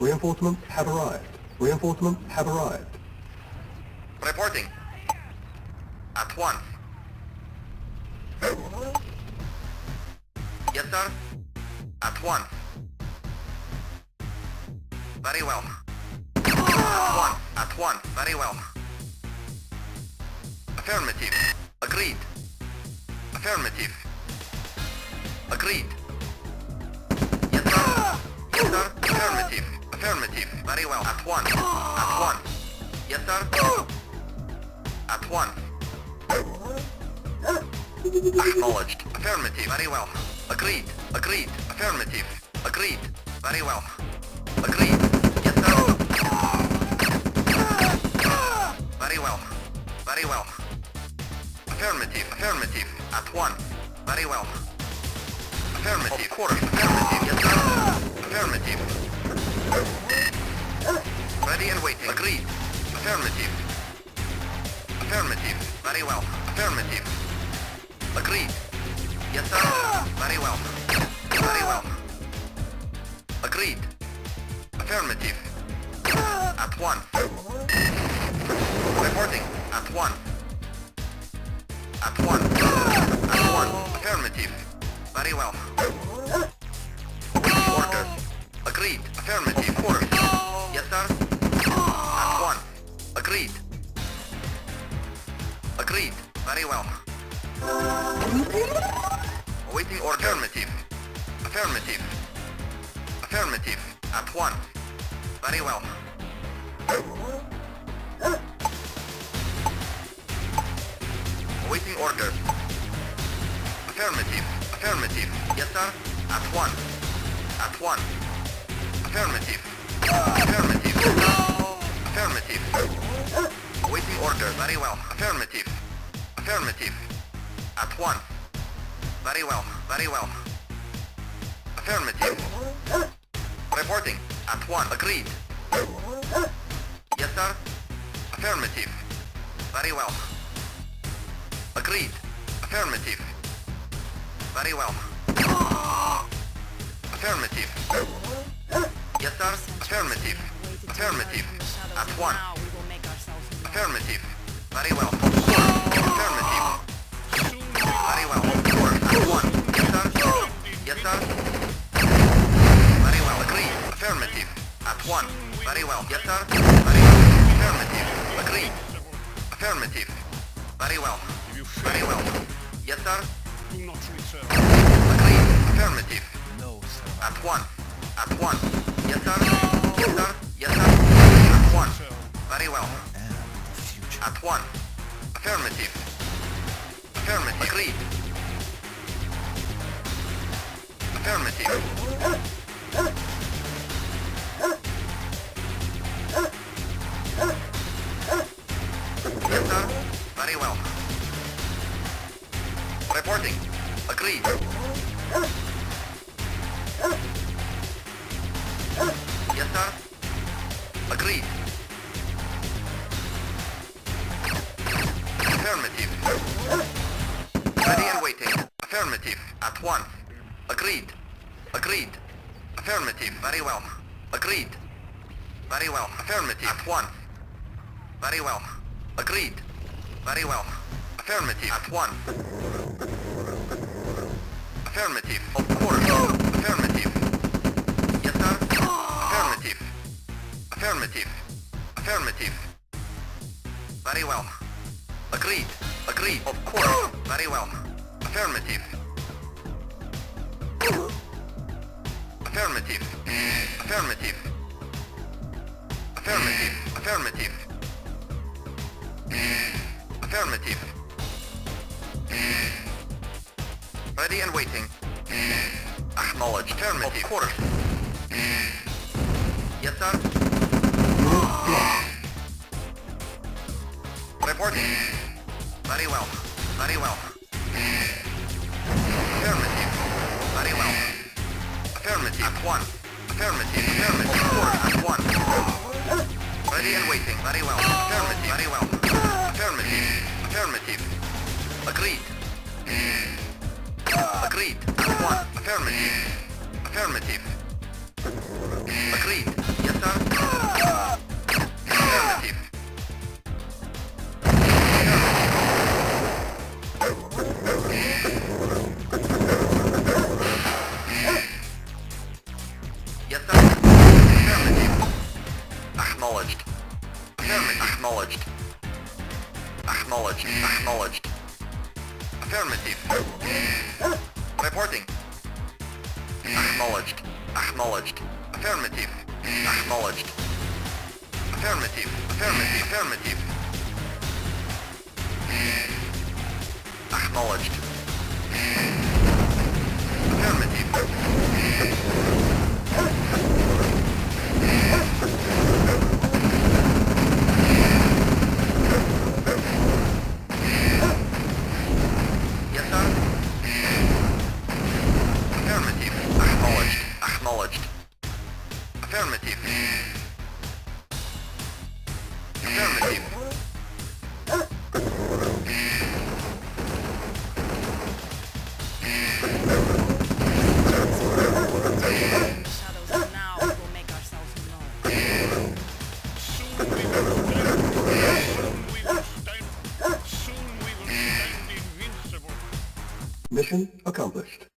Reinforcements have arrived. Reinforcements have arrived. Reporting. At once. Yes, sir. At once. Very well. At once. At once. Very well. Affirmative. Agreed. Affirmative. Agreed. Yes, sir. Yes, sir. Affirmative. Affirmative. Very well. At once. At once. Yes, sir. At once. Acknowledged. Affirmative. Very well. Agreed. Agreed. Affirmative. Agreed. Very well. Agreed. Yes, sir. Very well. Very well. Affirmative. Affirmative. At once. Very well. Affirmative. Of course. Affirmative. Yes, sir. Affirmative. Ready and waiting. Agreed. Affirmative. Affirmative. Very well. Affirmative. Agreed. Yes, sir. Very well. Very well. Agreed. Affirmative. At once. Reporting. At once. At once. At once. Affirmative. Very well. Orders. Agreed. Affirmative. Orders. Yes, sir. At once. Agreed. Agreed. Very well. Awaiting order. Affirmative. Affirmative. Affirmative. At once. Very well. Awaiting orders. Affirmative. Affirmative. Yes, sir. At once. At once. Affirmative. Affirmative. Affirmative. Awaiting order. Very well. Affirmative. Affirmative. At once. Very well. Very well. Affirmative. Reporting. At once. Agreed. Yes, sir. Affirmative. Very well. Agreed. Affirmative. Very well. Affirmative. Yes, sir. Affirmative. Affirmative. At once. Affirmative. Very well. Affirmative. Very well. At once. Yes, sir. Yes, sir. Very well. Agreed. Affirmative. At once. Very well. Yes, sir. Very well. Affirmative. Agreed. Affirmative. Very well. Very well. Yes, sir. Agreed. Affirmative. At once. At once. Yes, sir. Yes, sir. Yes, sir. At once. Very well. At once. Affirmative. Affirmative. Agreed. Affirmative. Yes, sir. Very well. Reporting. Agreed. Yes, sir. Agreed. Affirmative. Ready and waiting. Affirmative. At once. Agreed. Agreed. Affirmative. Very well. Agreed. Very well. Affirmative. At once. Very well. Agreed. Very well. Affirmative. At once. Affirmative. Of course. Affirmative. Yes, sir. Affirmative. Affirmative. Affirmative. Very well. Agreed. Agreed. Of course. Very well. Affirmative. Affirmative. Affirmative. Affirmative. Affirmative. Affirmative. Ready and waiting. Acknowledged. Affirmative. Of course. Yes, sir. Reporting. Very well. Very well. Affirmative. Very well. Affirmative. At once. Affirmative. Affirmative. Of course. At once. Ready and waiting. Very well. Affirmative. Very well. Affirmative. Affirmative. Agreed. Agreed. At once. Affirmative. Affirmative. Agreed. Yes, Acknowledged. Acknowledged. Acknowledged. Affirmative. Reporting. Acknowledged. Acknowledged. Affirmative. Acknowledged. Affirmative. Affirmative. Affirmative. Acknowledged. Affirmative. Yes, sir. Affirmative. Acknowledged. Acknowledged. Affirmative. Affirmative. Shadows, now we will make ourselves known. Soon we will stand invincible. Mission accomplished.